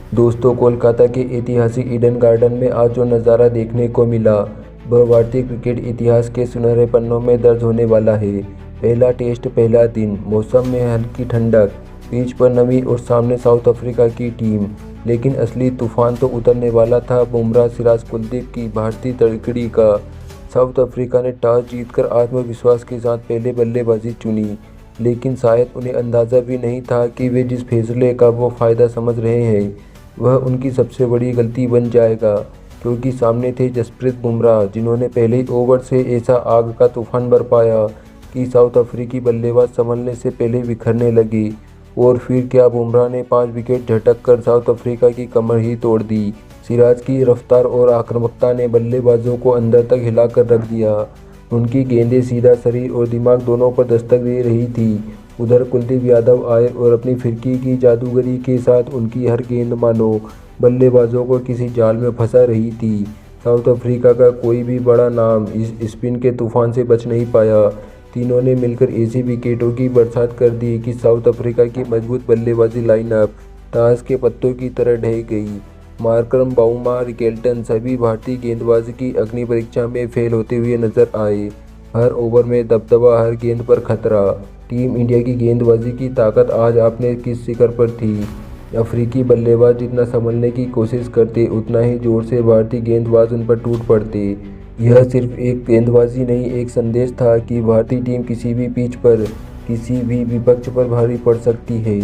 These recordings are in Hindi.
दोस्तों, कोलकाता के ऐतिहासिक ईडन गार्डन में आज जो नज़ारा देखने को मिला वह भारतीय क्रिकेट इतिहास के सुनहरे पन्नों में दर्ज होने वाला है। पहला टेस्ट, पहला दिन, मौसम में हल्की ठंडक, पिच पर नमी और सामने साउथ अफ्रीका की टीम। लेकिन असली तूफान तो उतरने वाला था बुमराह सिराज कुलदीप की भारतीय तड़कड़ी का। साउथ अफ्रीका ने टॉस जीतकर आत्मविश्वास के साथ पहले बल्लेबाजी चुनी, लेकिन शायद उन्हें अंदाज़ा भी नहीं था कि वे जिस फैसले का वो फ़ायदा समझ रहे हैं वह उनकी सबसे बड़ी गलती बन जाएगा, क्योंकि सामने थे जसप्रीत बुमराह, जिन्होंने पहले ही ओवर से ऐसा आग का तूफान बरपाया कि साउथ अफ्रीकी बल्लेबाज संभलने से पहले बिखरने लगे। और फिर क्या, बुमराह ने 5 विकेट झटक कर साउथ अफ्रीका की कमर ही तोड़ दी। सिराज की रफ्तार और आक्रामकता ने बल्लेबाजों को अंदर तक हिलाकर रख दिया। उनकी गेंदें सीधा शरीर और दिमाग दोनों पर दस्तक दे रही थी। उधर कुलदीप यादव आए और अपनी फिरकी की जादूगरी के साथ उनकी हर गेंद मानो बल्लेबाजों को किसी जाल में फंसा रही थी। साउथ अफ्रीका का कोई भी बड़ा नाम इस स्पिन के तूफान से बच नहीं पाया। तीनों ने मिलकर ऐसी विकेटों की बरसात कर दी कि साउथ अफ्रीका की मजबूत बल्लेबाजी लाइनअप ताश के पत्तों की तरह ढह गई। मार्करम, बाउमा, रिकेल्टन सभी भारतीय गेंदबाजी की अग्नि परीक्षा में फेल होते हुए नजर आए। हर ओवर में दबदबा, हर गेंद पर खतरा। टीम इंडिया की गेंदबाजी की ताकत आज आपने किस शिखर पर थी। अफ्रीकी बल्लेबाज जितना संभलने की कोशिश करते उतना ही जोर से भारतीय गेंदबाज उन पर टूट पड़ते। यह सिर्फ एक गेंदबाजी नहीं, एक संदेश था कि भारतीय टीम किसी भी पिच पर किसी भी विपक्ष पर भारी पड़ सकती है।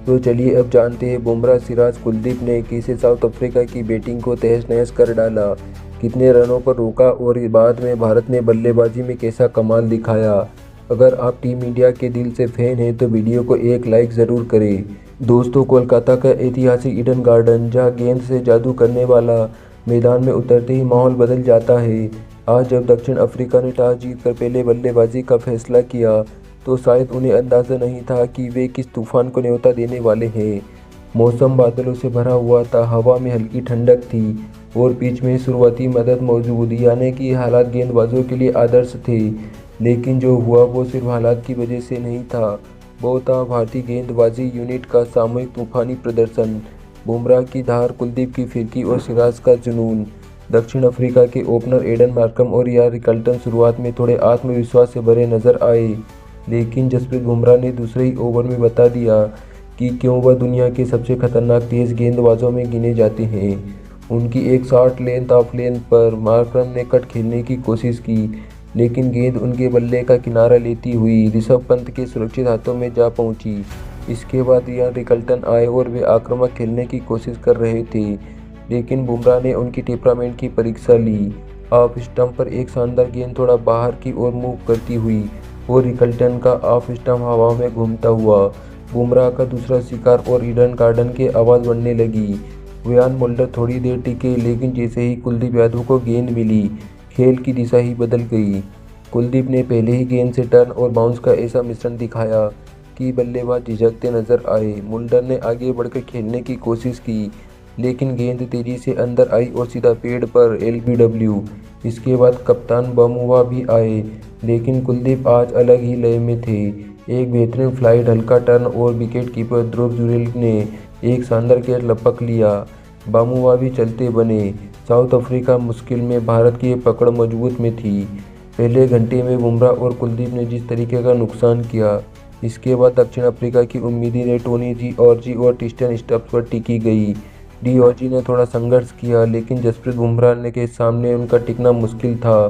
तो चलिए अब जानते हैं बुमराह सिराज कुलदीप ने कैसे साउथ अफ्रीका की बैटिंग को तहस नहस कर डाला, कितने रनों पर रोका और बाद में भारत ने बल्लेबाजी में कैसा कमाल दिखाया। अगर आप टीम इंडिया के दिल से फैन हैं तो वीडियो को एक लाइक ज़रूर करें। दोस्तों, कोलकाता का ऐतिहासिक ईडन गार्डन, जहां गेंद से जादू करने वाला, मैदान में उतरते ही माहौल बदल जाता है। आज जब दक्षिण अफ्रीका ने टॉस जीतकर पहले बल्लेबाजी का फैसला किया तो शायद उन्हें अंदाज़ा नहीं था कि वे किस तूफान को न्योता देने वाले हैं। मौसम बादलों से भरा हुआ था, हवा में हल्की ठंडक थी और पिच में शुरुआती मदद मौजूद, यानी कि हालात गेंदबाजों के लिए आदर्श थे। लेकिन जो हुआ वो सिर्फ हालात की वजह से नहीं था, वो था भारतीय गेंदबाजी यूनिट का सामूहिक तूफानी प्रदर्शन। बुमराह की धार, कुलदीप की फिरकी और सिराज का जुनून। दक्षिण अफ्रीका के ओपनर एडन मार्करम और यार रिकल्टन शुरुआत में थोड़े आत्मविश्वास से भरे नजर आए, लेकिन जसप्रीत बुमराह ने दूसरे ही ओवर में बता दिया कि क्यों वह दुनिया के सबसे खतरनाक तेज गेंदबाजों में गिने जाते हैं। उनकी एक शॉट लेंथ ऑफ लेंथ पर मार्करम ने कट खेलने की कोशिश की, लेकिन गेंद उनके बल्ले का किनारा लेती हुई ऋषभ पंत के सुरक्षित हाथों में जा पहुंची। इसके बाद यार रिकल्टन आए और वे आक्रामक खेलने की कोशिश कर रहे थे, लेकिन बुमराह ने उनकी टेम्परामेंट की परीक्षा ली। ऑफ स्टंप पर एक शानदार गेंद थोड़ा बाहर की ओर मूव करती हुई और रिकल्टन का ऑफ स्टंप हवा में घूमता हुआ बुमराह का दूसरा शिकार और ईडन गार्डन की आवाज़ बढ़ने लगी। व्यान मोल्डर थोड़ी देर टिके, लेकिन जैसे ही कुलदीप यादव को गेंद मिली खेल की दिशा ही बदल गई। कुलदीप ने पहले ही गेंद से टर्न और बाउंस का ऐसा मिश्रण दिखाया कि बल्लेबाज झिझकते नजर आए। मुल्डर ने आगे बढ़कर खेलने की कोशिश की, लेकिन गेंद तेजी से अंदर आई और सीधा पेड़ पर एलबीडब्ल्यू। इसके बाद कप्तान बमुआ भी आए, लेकिन कुलदीप आज अलग ही लय में थे। एक बेहतरीन फ्लाइट, हल्का टर्न और विकेट कीपर ध्रुव जुरेल ने एक शानदार कैच लपक लिया। बामुआ भी चलते बने। साउथ अफ्रीका मुश्किल में, भारत की पकड़ मजबूत में थी। पहले घंटे में बुमराह और कुलदीप ने जिस तरीके का नुकसान किया, इसके बाद दक्षिण अफ्रीका की उम्मीदें ने टोनी डीआरजी और टिस्टन स्टब्स पर टिकी गई। डीआरजी ने थोड़ा संघर्ष किया, लेकिन जसप्रीत बुमराह के सामने उनका टिकना मुश्किल था।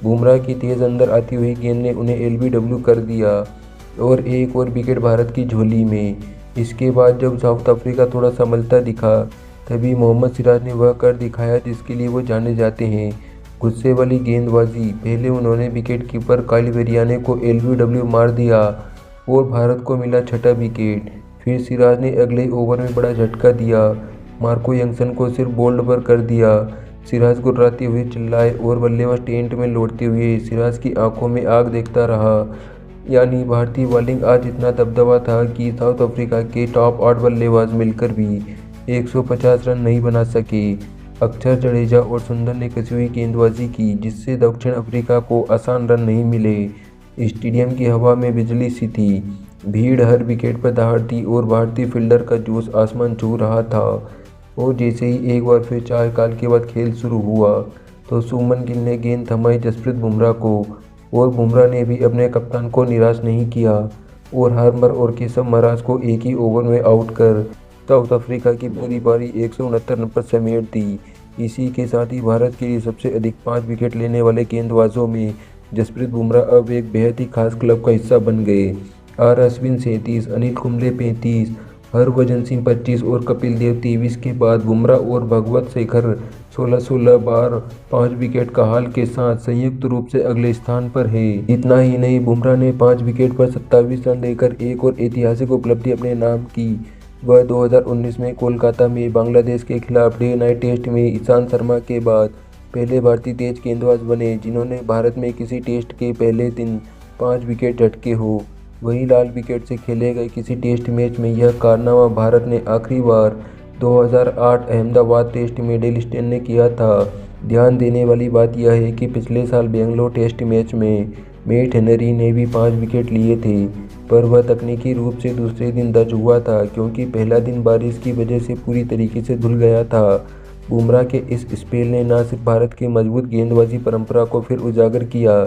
बुमराह की तेज अंदर आती हुई गेंद ने उन्हें एलबीडब्ल्यू कर दिया और एक और विकेट भारत की झोली में। इसके बाद जब साउथ अफ्रीका थोड़ा संभलता दिखा, तभी मोहम्मद सिराज ने वह कर दिखाया जिसके लिए वो जाने जाते हैं, गुस्से वाली गेंदबाजी। पहले उन्होंने विकेट कीपर काइल वेरियाने को एलबीडब्ल्यू मार दिया और भारत को मिला छठा विकेट। फिर सिराज ने अगले ओवर में बड़ा झटका दिया, मार्को यंगसन को सिर्फ बोल्ड पर कर दिया। सिराज गुर्राते हुए चिल्लाए और बल्लेबाज टेंट में लौटते हुए सिराज की आंखों में आग देखता रहा। यानी भारतीय बॉलिंग आज इतना दबदबा था कि साउथ अफ्रीका के टॉप 8 बल्लेबाज मिलकर भी 150 रन नहीं बना सके। अक्षर जडेजा और सुंदर ने कसी हुई गेंदबाजी की, जिससे दक्षिण अफ्रीका को आसान रन नहीं मिले। स्टेडियम की हवा में बिजली सी थी, भीड़ हर विकेट पर दहाड़ती और भारतीय फील्डर का जोश आसमान छू रहा था। और जैसे ही एक बार फिर 4 साल के बाद खेल शुरू हुआ तो शुभमन गिल ने गेंद थमाई जसप्रीत बुमराह को, और बुमराह ने भी अपने कप्तान को निराश नहीं किया और हार्मर और केशव महाराज को एक ही ओवर में आउट कर साउथ अफ्रीका की पूरी पारी 169 रन पर समेट दी। इसी के साथ ही भारत के लिए सबसे अधिक 5 विकेट लेने वाले गेंदबाजों में जसप्रीत बुमराह अब एक बेहद ही खास क्लब का हिस्सा बन गए। आर अश्विन 37, अनिल कुंबले 35, हरभजन सिंह 25 और कपिल देव 23 के बाद बुमराह और भगवत शेखर 16-16 बार 5 विकेट का हाल के साथ संयुक्त रूप से अगले स्थान पर है। इतना ही नहीं, बुमराह ने 5 विकेट पर 27 रन लेकर एक और ऐतिहासिक उपलब्धि अपने नाम की। वह 2019 में कोलकाता में बांग्लादेश के खिलाफ डे नाइट टेस्ट में ईशांत शर्मा के बाद पहले भारतीय तेज गेंदबाज बने जिन्होंने भारत में किसी टेस्ट के पहले दिन 5 विकेट झटके हो। वहीं लाल विकेट से खेले गए किसी टेस्ट मैच में यह कारनामा भारत ने आखिरी बार 2008 अहमदाबाद टेस्ट में डेल स्टेन ने किया था। ध्यान देने वाली बात यह है कि पिछले साल बेंगलोर टेस्ट मैच में मैट हेनरी ने भी 5 विकेट लिए थे, पर वह तकनीकी रूप से दूसरे दिन दर्ज हुआ था क्योंकि पहला दिन बारिश की वजह से पूरी तरीके से धुल गया था। बुमराह के इस स्पेल ने न सिर्फ भारत की मजबूत गेंदबाजी परंपरा को फिर उजागर किया,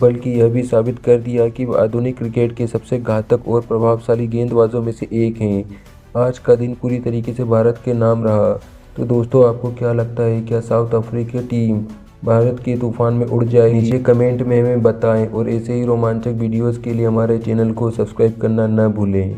बल्कि यह भी साबित कर दिया कि वह आधुनिक क्रिकेट के सबसे घातक और प्रभावशाली गेंदबाजों में से एक हैं। आज का दिन पूरी तरीके से भारत के नाम रहा। तो दोस्तों, आपको क्या लगता है, क्या साउथ अफ्रीका टीम भारत के तूफान में उड़ जाएगी? नीचे कमेंट में हमें बताएं और ऐसे ही रोमांचक वीडियोस के लिए हमारे चैनल को सब्सक्राइब करना न भूलें।